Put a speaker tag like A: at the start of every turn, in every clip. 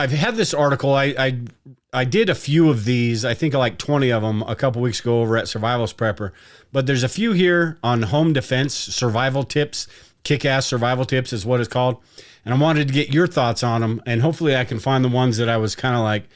A: I've had this article. I did a few of these. I think like 20 of them a couple weeks ago over at Survivalist Prepper. But there's a few here on home defense survival tips. Kick-ass survival tips is what it's called. And I wanted to get your thoughts on them. And hopefully I can find the ones that I was kind of like,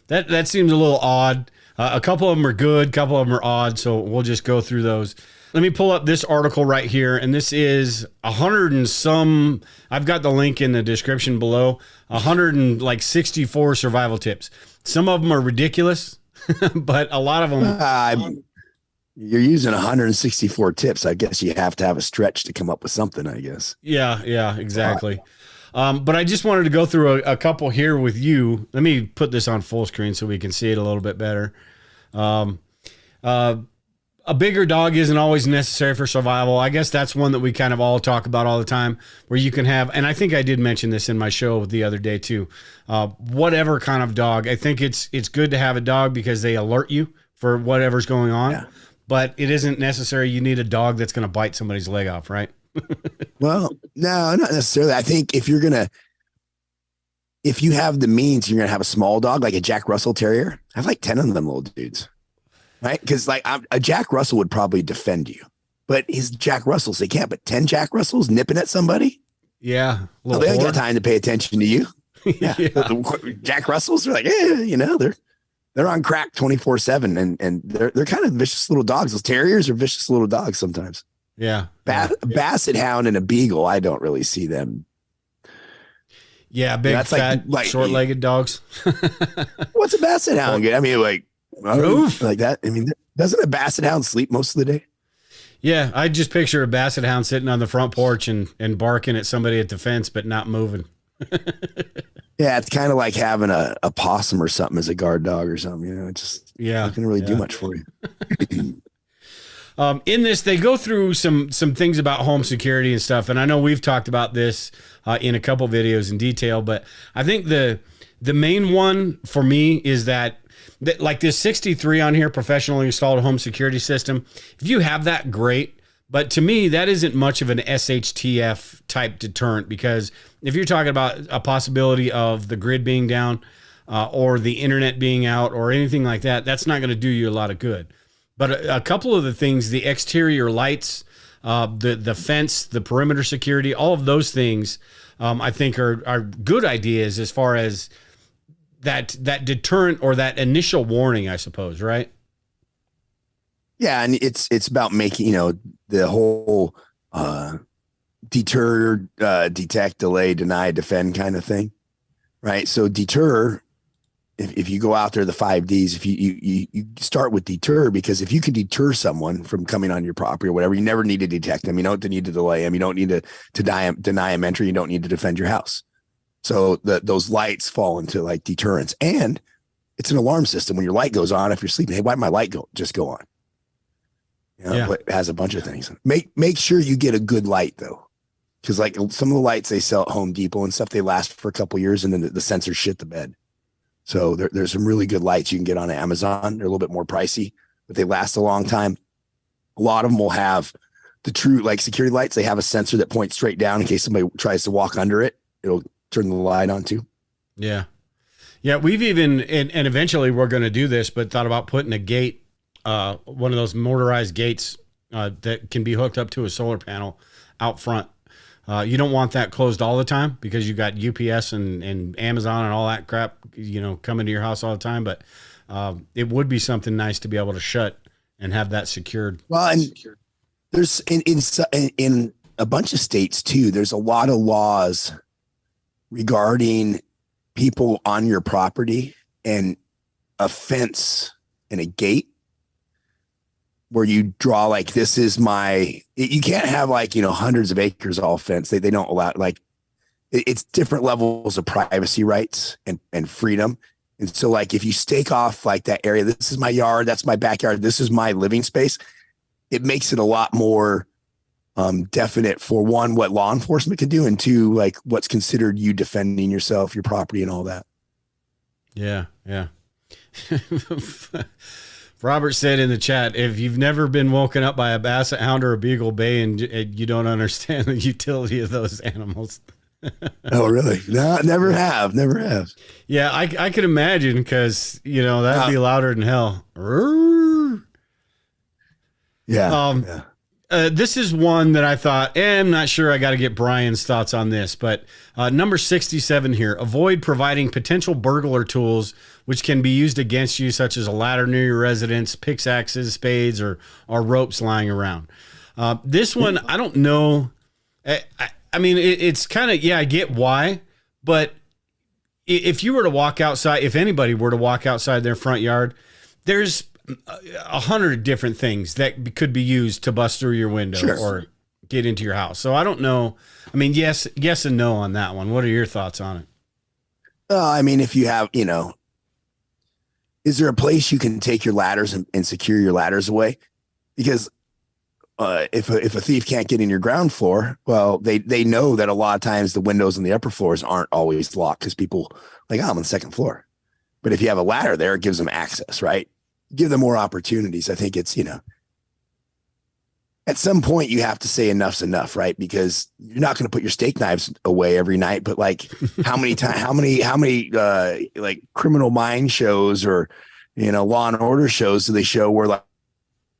A: that seems a little odd. A couple of them are good. A couple of them are odd. So we'll just go through those. Let me pull up this article right here. And this is 100 and some, I've got the link in the description below, 164 survival tips. Some of them are ridiculous, but a lot of them.
B: You're using 164 tips. I guess you have to have a stretch to come up with something, I guess.
A: Yeah, exactly. But I just wanted to go through a couple here with you. Let me put this on full screen so we can see it a little bit better. A bigger dog isn't always necessary for survival. I guess that's one that we kind of all talk about all the time, where you can have, and I think I did mention this in my show the other day too, whatever kind of dog. I think it's good to have a dog because they alert you for whatever's going on, yeah. But it isn't necessary you need a dog that's going to bite somebody's leg off, right?
B: Well, no, not necessarily. I think if you have the means, you're going to have a small dog, like a Jack Russell Terrier. I have like 10 of them little dudes. Right. Because like a Jack Russell would probably defend you, but his Jack Russells, they can't, but 10 Jack Russells nipping at somebody.
A: Yeah.
B: Well, they ain't got time to pay attention to you. Yeah. Jack Russells are like, they're on crack 24/7 and they're kind of vicious little dogs. Those terriers are vicious little dogs sometimes.
A: Yeah.
B: Basset hound and a beagle. I don't really see them.
A: Yeah. Big, fat, like short-legged dogs.
B: What's a basset hound? I mean, like that. I mean, doesn't a basset hound sleep most of the day?
A: Yeah. I just picture a basset hound sitting on the front porch and barking at somebody at the fence, but not moving.
B: Yeah. It's kind of like having a possum or something as a guard dog or something, It's just, not going to really do much for you.
A: In this, they go through some things about home security and stuff. And I know we've talked about this in a couple videos in detail, but I think the main one for me is that like this 63 on here, professionally installed home security system. If you have that, great. But to me, that isn't much of an SHTF type deterrent, because if you're talking about a possibility of the grid being down or the internet being out or anything like that, that's not going to do you a lot of good. But a couple of the things, the exterior lights, the fence, the perimeter security, all of those things, I think are good ideas as far as that deterrent or that initial warning, I suppose, right?
B: Yeah, and it's about making, the whole deter, detect, delay, deny, defend kind of thing, right? So deter, if you go out there, the 5 Ds, if you start with deter, because if you can deter someone from coming on your property or whatever, you never need to detect them. You don't need to delay them. You don't need to deny them entry. You don't need to defend your house. So those lights fall into like deterrence, and it's an alarm system. When your light goes on, if you're sleeping, hey, why did my light just go on? But it has a bunch of things. Make sure you get a good light though. Cause like some of the lights they sell at Home Depot and stuff, they last for a couple of years and then the sensors shit the bed. So there's some really good lights you can get on Amazon. They're a little bit more pricey, but they last a long time. A lot of them will have the true like security lights. They have a sensor that points straight down in case somebody tries to walk under it. It'll turn the light on too.
A: Yeah. Yeah. We've even, and eventually we're going to do this, but thought about putting a gate, one of those motorized gates that can be hooked up to a solar panel out front. You don't want that closed all the time because you got UPS and Amazon and all that crap, coming to your house all the time. But it would be something nice to be able to shut and have that secured.
B: Well, and there's in a bunch of states too, there's a lot of laws regarding people on your property and a fence and a gate where you draw like, this is you can't have like, hundreds of acres all fenced. They don't allow, like, it's different levels of privacy rights and freedom. And so like, if you stake off like that area, this is my yard, that's my backyard, this is my living space, it makes it a lot more definite for one, what law enforcement can do, and two, like what's considered you defending yourself, your property and all that.
A: Yeah. Yeah. Robert said in the chat, if you've never been woken up by a basset hound or a beagle bay and you don't understand the utility of those animals.
B: Oh, really? No, never have. Never have.
A: Yeah, I could imagine because that'd
B: Uh,
A: be louder than hell. Roar.
B: yeah.
A: Um,
B: Yeah.
A: this is one that I thought, I'm not sure. I got to get Brian's thoughts on this, but number 67 here: avoid providing potential burglar tools which can be used against you, such as a ladder near your residence, pickaxes, spades, or ropes lying around. This one, I don't know. I mean, it's kind of, I get why, but if you were to walk outside, if anybody were to walk outside their front yard, there's 100 different things that could be used to bust through your window
B: Sure.
A: or get into your house. So I don't know. I mean, yes and no on that one. What are your thoughts on it?
B: I mean, if you have, is there a place you can take your ladders and secure your ladders away? Because if a thief can't get in your ground floor, well, they know that a lot of times the windows in the upper floors aren't always locked because people like, I'm on the second floor. But if you have a ladder there, it gives them access, right? Give them more opportunities. I think it's, at some point you have to say enough's enough, right? Because you're not going to put your steak knives away every night. But like, how many like Criminal Minds shows or, Law and Order shows do they show where like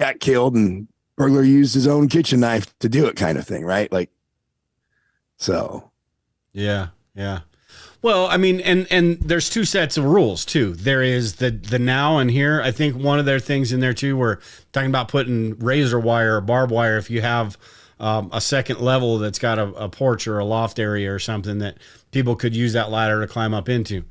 B: got killed and burglar used his own kitchen knife to do it, kind of thing, right? Like, so.
A: Yeah. Well, I mean, and there's two sets of rules too. There is the now and here. I think one of their things in there too, we're talking about putting razor wire or barbed wire if you have a second level that's got a porch or a loft area or something that people could use that ladder to climb up into.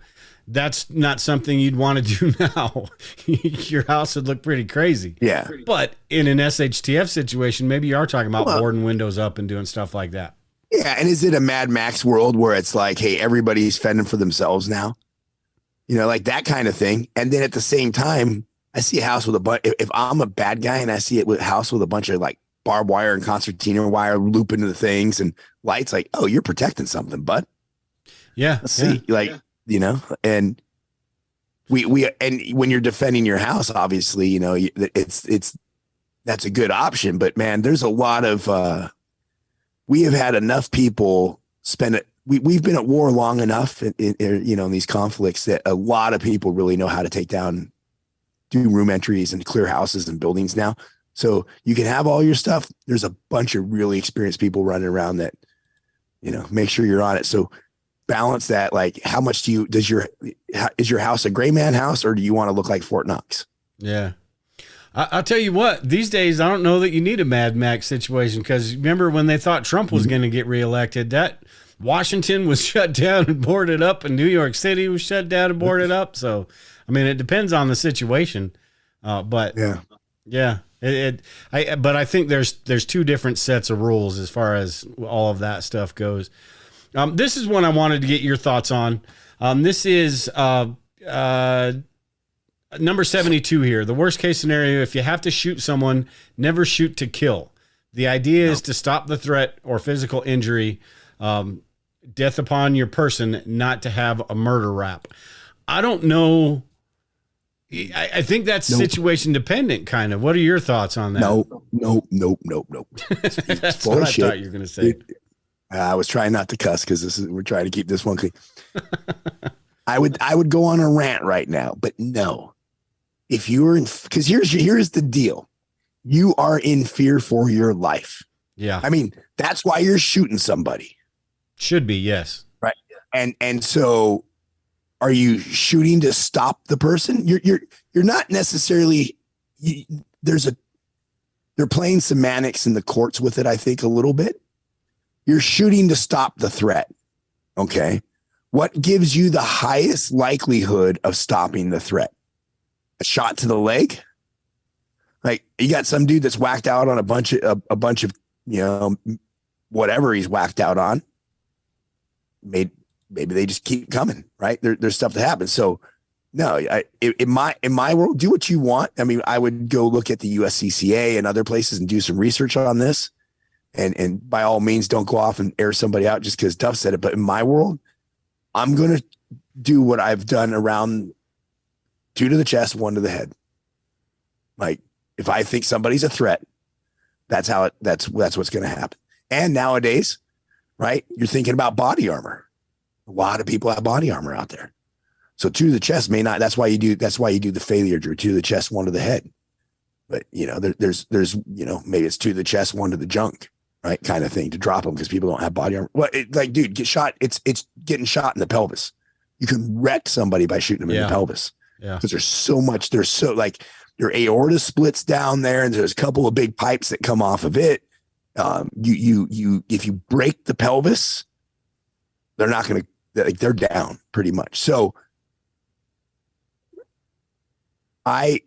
A: That's not something you'd want to do now. Your house would look pretty crazy.
B: Yeah.
A: But in an SHTF situation, maybe you are talking about boarding windows up and doing stuff like that.
B: Yeah. And is it a Mad Max world where it's like, hey, everybody's fending for themselves now? Like that kind of thing. And then at the same time, I see a house with a bunch. If I'm a bad guy and I see it with a house with a bunch of like barbed wire and concertina wire loop into the things and lights, like, oh, you're protecting something, bud.
A: Yeah.
B: Let's see. Like, and and when you're defending your house, obviously, it's that's a good option. But man, there's a lot of, we have had enough people spend it. We've been at war long enough in these conflicts that a lot of people really know how to take down, do room entries and clear houses and buildings now. So you can have all your stuff. There's a bunch of really experienced people running around that, make sure you're on it. So balance that. Like, how much is your house a gray man house, or do you want to look like Fort Knox?
A: Yeah. I'll tell you what, these days, I don't know that you need a Mad Max situation, because remember when they thought Trump was going to get reelected, that Washington was shut down and boarded up, and New York City was shut down and boarded up. So, I mean, it depends on the situation. But yeah, but I think there's two different sets of rules as far as all of that stuff goes. This is one I wanted to get your thoughts on. This is number 72 here. The worst case scenario: if you have to shoot someone, never shoot to kill. The idea is to stop the threat or physical injury, death upon your person, not to have a murder rap. I don't know. I think that's situation dependent, kind of. What are your thoughts on that?
B: Nope.
A: That's what I thought you were going to say.
B: I was trying not to cuss because we're trying to keep this one clean. I would go on a rant right now, but no. If you're in, because here's the deal. You are in fear for your life.
A: Yeah.
B: I mean, that's why you're shooting somebody.
A: Should be, yes.
B: Right. And so are you shooting to stop the person? You're not necessarily, they're playing semantics in the courts with it, I think, a little bit. You're shooting to stop the threat. Okay. What gives you the highest likelihood of stopping the threat? A shot to the leg? Like, you got some dude that's whacked out on a bunch of, whatever he's whacked out on. Maybe they just keep coming, right? There's stuff that happens. So no, in my world, do what you want. I mean, I would go look at the USCCA and other places and do some research on this. And by all means, don't go off and air somebody out just because Duff said it. But in my world, I'm going to do what I've done around 2 to the chest, 1 to the head. Like, if I think somebody's a threat, that's what's going to happen. And nowadays, right? You're thinking about body armor. A lot of people have body armor out there. So two to the chest may not. That's why you do the failure drill, two to the chest, one to the head. But there's maybe it's two to the chest, one to the junk, right? Kind of thing to drop them because people don't have body armor. Well, dude, get shot. It's getting shot in the pelvis. You can wreck somebody by shooting them in the pelvis.
A: Yeah,
B: because there's so much. There's so like your aorta splits down there, and there's a couple of big pipes that come off of it. You if you break the pelvis, they're not going to they're down pretty much. So I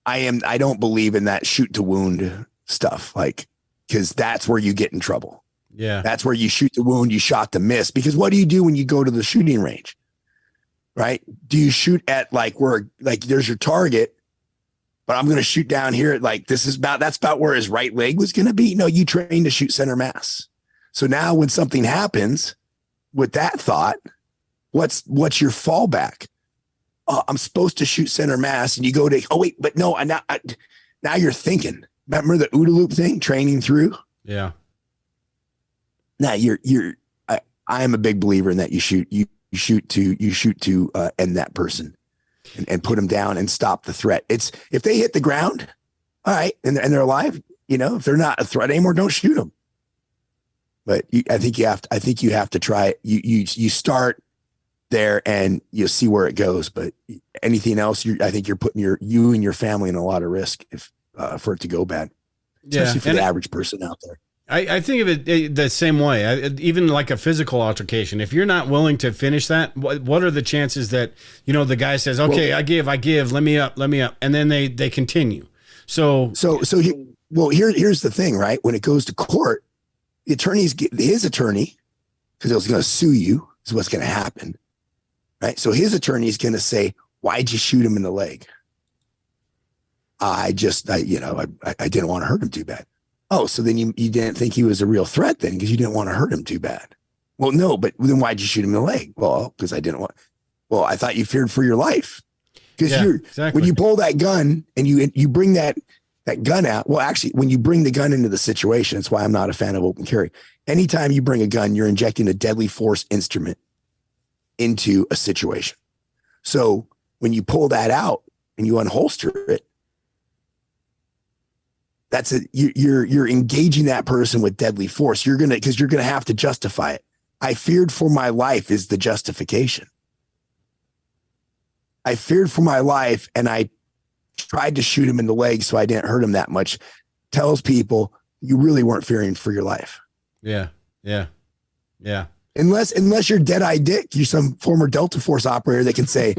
B: don't believe in that shoot to wound stuff, like, because that's where you get in trouble.
A: Yeah.
B: That's where you shoot the wound, you shot to miss. Because what do you do when you go to the shooting range? Right? Do you shoot at like where like there's your target, but I'm going to shoot down here at like that's about where his right leg was going to be? No, you train to shoot center mass. So now when something happens with that thought, what's your fallback? I'm supposed to shoot center mass, and you go to, oh wait, but no, now you're thinking. Remember the OODA loop thing, training through?
A: Yeah.
B: Now I am a big believer in that. You shoot to end that person and put them down and stop the threat. It's if they hit the ground, all right, and they're alive, if they're not a threat anymore, don't shoot them. But I think you have to try. You start there and you'll see where it goes. But anything else, I think you're putting you and your family in a lot of risk for it to go bad, especially for the average person out there.
A: I think of it the same way. Even like a physical altercation, if you're not willing to finish that, what are the chances that, the guy says, okay, I give, let me up. And then they continue. So
B: here's the thing, right? When it goes to court, his attorney, because it was going to sue you, is what's going to happen. Right. So his attorney is going to say, why'd you shoot him in the leg? I didn't want to hurt him too bad. Oh, so then you didn't think he was a real threat then because you didn't want to hurt him too bad. Well, no, but then why'd you shoot him in the leg? Well, because I thought you feared for your life. Because
A: exactly.
B: When you pull that gun and you bring that gun out, well, actually, when you bring the gun into the situation, that's why I'm not a fan of open carry. Anytime you bring a gun, you're injecting a deadly force instrument into a situation. So when you pull that out and you unholster it, you're engaging that person with deadly force. Because you're gonna have to justify it. I feared for my life is the justification. I feared for my life and I tried to shoot him in the leg so I didn't hurt him that much. Tells people you really weren't fearing for your life.
A: Yeah.
B: Unless you're Dead-Eye Dick, you're some former Delta Force operator that can say,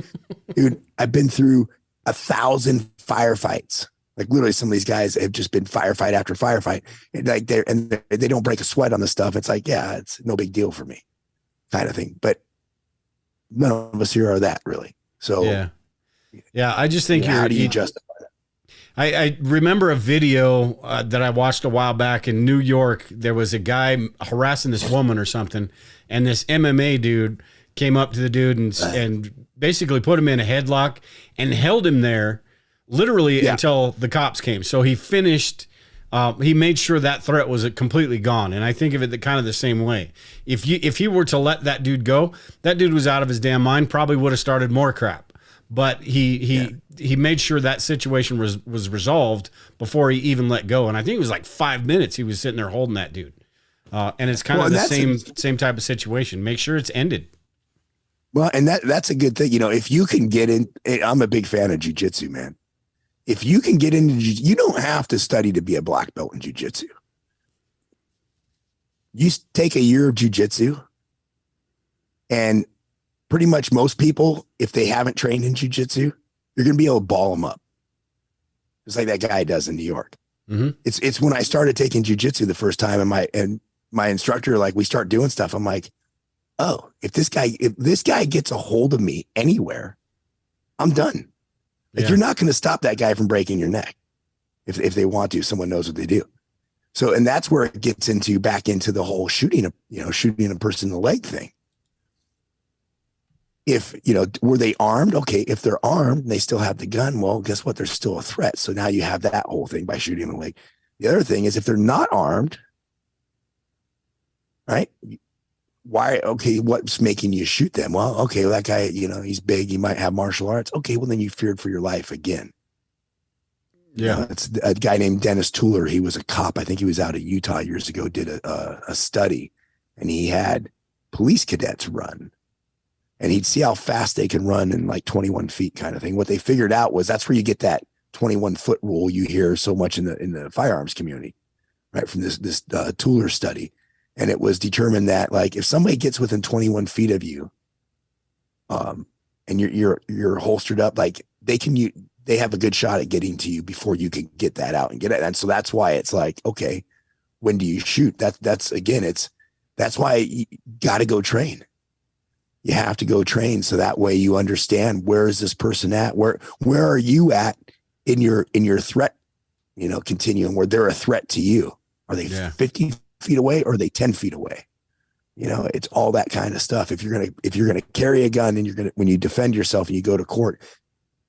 B: dude, I've been through 1,000 firefights. Like literally some of these guys have just been firefight after firefight. And like they don't break a sweat on this stuff. It's like, yeah, it's no big deal for me kind of thing. But none of us here are that really. So
A: yeah. I just think
B: how do you justify that?
A: I remember a video that I watched a while back in New York. There was a guy harassing this woman or something. And this MMA dude came up to the dude and basically put him in a headlock and held him there literally until the cops came. So he finished, he made sure that threat was completely gone. And I think of it kind of the same way. If he were to let that dude go, that dude was out of his damn mind, probably would have started more crap. But he made sure that situation was resolved before he even let go. And I think it was like 5 minutes he was sitting there holding that dude. And it's kind of the same type of situation. Make sure it's ended.
B: Well, and that's a good thing. If you can get in, I'm a big fan of jiu-jitsu, man. If you can get into you don't have to study to be a black belt in jiu-jitsu. You take a year of jiu-jitsu and pretty much most people, if they haven't trained in jiu-jitsu, you're going to be able to ball them up. Just like that guy does in New York.
A: Mm-hmm.
B: It's when I started taking jiu-jitsu the first time and my instructor, like we start doing stuff. I'm like, oh, if this guy gets a hold of me anywhere, I'm done. Like you're not going to stop that guy from breaking your neck. If they want to, someone knows what they do. So, and that's where it gets back into the whole shooting a person in the leg thing. If, were they armed? Okay. If they're armed and they still have the gun, well, guess what? They're still a threat. So now you have that whole thing by shooting the leg. The other thing is if they're not armed, right? Why? Okay, what's making you shoot them? Well, okay, that guy, he's big. He might have martial arts. Okay, well then you feared for your life again.
A: Yeah.
B: It's a guy named Dennis Tuller. He was a cop. I think he was out of Utah years ago. Did a study, and he had police cadets run, and he'd see how fast they can run in like 21 feet, kind of thing. What they figured out was that's where you get that 21-foot rule you hear so much in the firearms community, right? From this Tuller study. And it was determined that like if somebody gets within 21 feet of you, and you're holstered up, like they have a good shot at getting to you before you can get that out and get it. And so that's why it's like, okay, when do you shoot? That's why you got to go train. You have to go train so that way you understand where is this person at? Where are you at in your threat, continuum where they're a threat to you? Are they 50 feet away or are they 10 feet away? It's all that kind of stuff. If you're going to carry a gun and when you defend yourself and you go to court,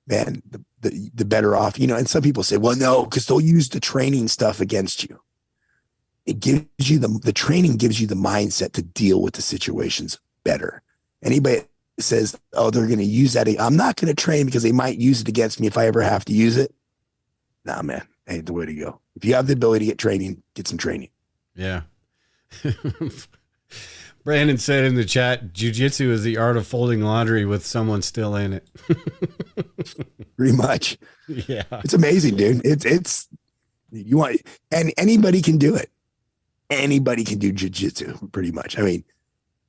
B: man, the better off, and some people say, well, no, because they'll use the training stuff against you. It gives you the training gives you the mindset to deal with the situations better. Anybody says, oh, they're going to use that. I'm not going to train because they might use it against me if I ever have to use it. Nah, man, ain't the way to go. If you have the ability to get training, get some training.
A: Yeah. Brandon said in the chat, jiu-jitsu is the art of folding laundry with someone still in it.
B: Pretty much.
A: Yeah.
B: It's amazing, dude. It's you want, and anybody can do it. Anybody can do jiu-jitsu pretty much. I mean,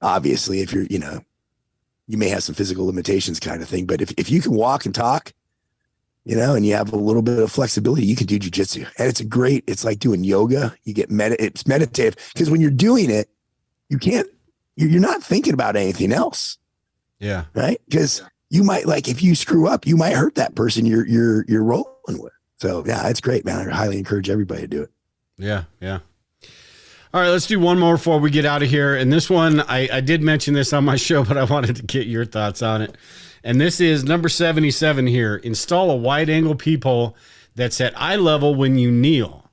B: obviously if you're, you may have some physical limitations kind of thing, but if you can walk and talk, and you have a little bit of flexibility, you can do jiu-jitsu. And it's like doing yoga. You get it's meditative because when you're doing it, you're not thinking about anything else.
A: Yeah.
B: Right. Because you might, like, if you screw up, you might hurt that person you're rolling with. So yeah, it's great, man. I highly encourage everybody to do it.
A: Yeah. Yeah. All right, let's do one more before we get out of here. And this one, I did mention this on my show, but I wanted to get your thoughts on it. And this is number 77 here. Install a wide angle peephole that's at eye level when you kneel.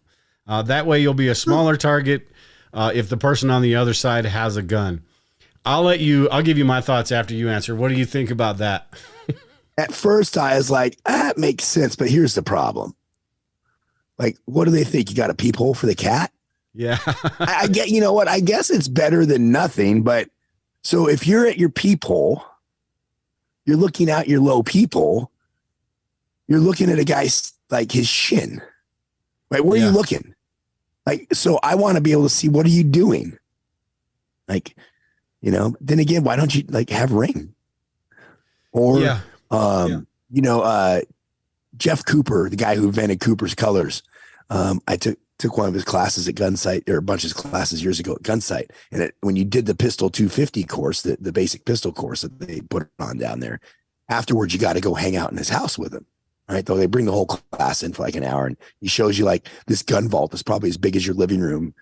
A: That way you'll be a smaller target if the person on the other side has a gun. I'll give you my thoughts after you answer. What do you think about that?
B: At first I was like, that makes sense, but here's the problem. Like, what do they think? You got a peephole for the cat?
A: Yeah.
B: I get, you know what? I guess it's better than nothing, but so if you're at your peephole, you're looking out your low peephole, you're looking at a guy's, like, his shin, right? Where are you looking? Like, so I want to be able to see, what are you doing? Like, then again, why don't you like have ring? Or, Jeff Cooper, the guy who invented Cooper's colors. I took one of his classes at Gunsight, or a bunch of his classes years ago at Gunsight. And when you did the Pistol 250 course, the basic pistol course that they put on down there, afterwards, you got to go hang out in his house with him. Right. Though they bring the whole class in for like an hour, and he shows you like this gun vault that's probably as big as your living room.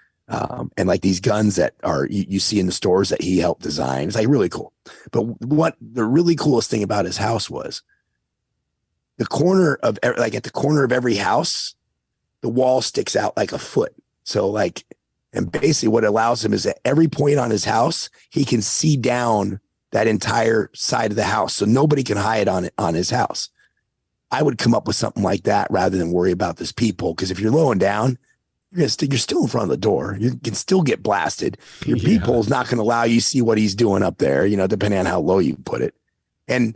B: And like these guns that are you see in the stores that he helped design. It's like really cool. But what the really coolest thing about his house was the corner of like at the corner of every house, the wall sticks out like a foot. So like, and basically what allows him is at every point on his house, he can see down that entire side of the house. So nobody can hide on his house. I would come up with something like that rather than worry about this peephole. Because if you're low and down, you're still in front of the door. You can still get blasted. Your peephole is not going to allow you to see what he's doing up there, depending on how low you put it. And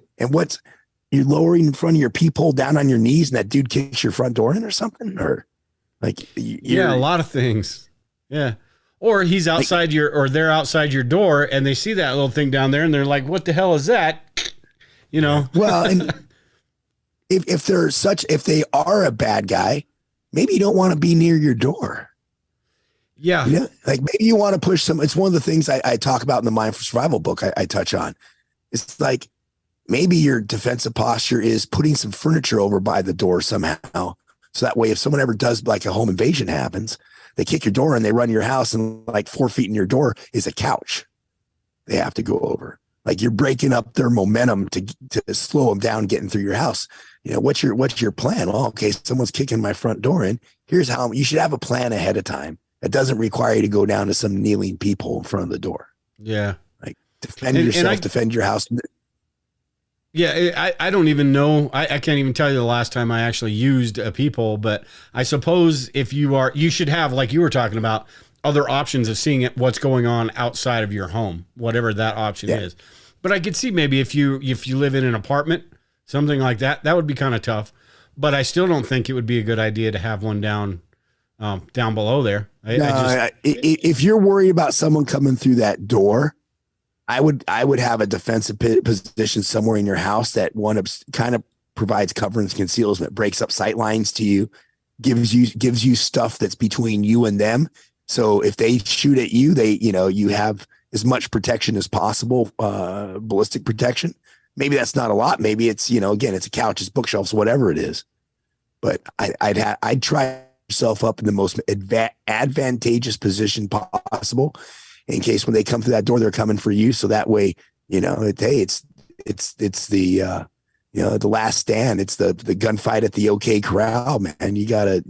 B: you're lowering in front of your peephole down on your knees and that dude kicks your front door in or something? Or like,
A: a lot of things. Yeah. Or he's outside or they're outside your door and they see that little thing down there and they're like, what the hell is that?
B: Well, and if they are a bad guy, maybe you don't want to be near your door.
A: Yeah.
B: Like maybe you want to push some, it's one of the things I talk about in the Mindful Survival book I touch on. It's like, maybe your defensive posture is putting some furniture over by the door somehow. So that way, if someone ever does like a home invasion happens, they kick your door and they run your house and like 4 feet in your door is a couch. They have to go over. Like you're breaking up their momentum to slow them down getting through your house. What's your plan? Well, okay, someone's kicking my front door in. Here's how you should have a plan ahead of time. It doesn't require you to go down to some kneeling peephole in front of the door.
A: Yeah.
B: Like defend yourself, defend your house.
A: Yeah, I don't even know. I can't even tell you the last time I actually used a peephole, but I suppose if you should have, like you were talking about, other options of seeing what's going on outside of your home, whatever that option is. But I could see maybe if you live in an apartment, something like that, that would be kind of tough. But I still don't think it would be a good idea to have one down below there.
B: If you're worried about someone coming through that door, I would have a defensive position somewhere in your house that kind of provides cover and concealment, breaks up sight lines to you, gives you stuff that's between you and them. So if they shoot at you, you have as much protection as possible, ballistic protection. Maybe that's not a lot. Maybe it's, again, it's a couch, it's bookshelves, whatever it is. But I'd try yourself up in the most advantageous position possible, in case when they come through that door, they're coming for you. So that way, it's the the last stand. It's the gunfight at the OK Corral, man. You gotta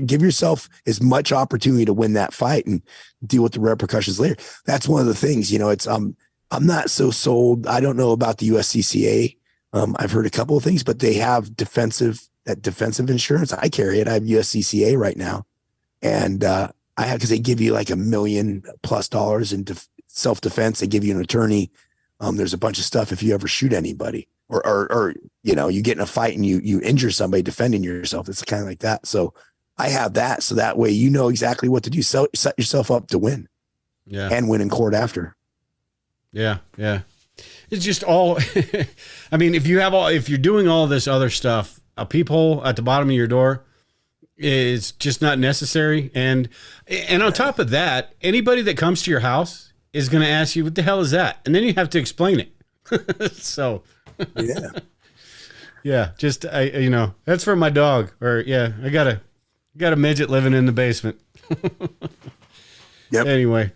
B: give yourself as much opportunity to win that fight and deal with the repercussions later. That's one of the things. It's I'm not so sold. I don't know about the USCCA. I've heard a couple of things, but they have defensive insurance. I carry it. I have USCCA right now, and I have, because they give you like $1 million+ in self-defense. They give you an attorney. There's a bunch of stuff if you ever shoot anybody or you get in a fight and you injure somebody defending yourself. It's kind of like that. So I have that. So that way, exactly what to do. So set yourself up to win.
A: Yeah.
B: And win in court after.
A: Yeah. Yeah. It's just all, I mean, if you're doing all this other stuff, a peephole at the bottom of your door is just not necessary. And on top of that, anybody that comes to your house is going to ask you, what the hell is that? And then you have to explain it. So
B: yeah.
A: Yeah. Just, that's for my dog, or I got a midget living in the basement.
B: Yep.
A: Anyway.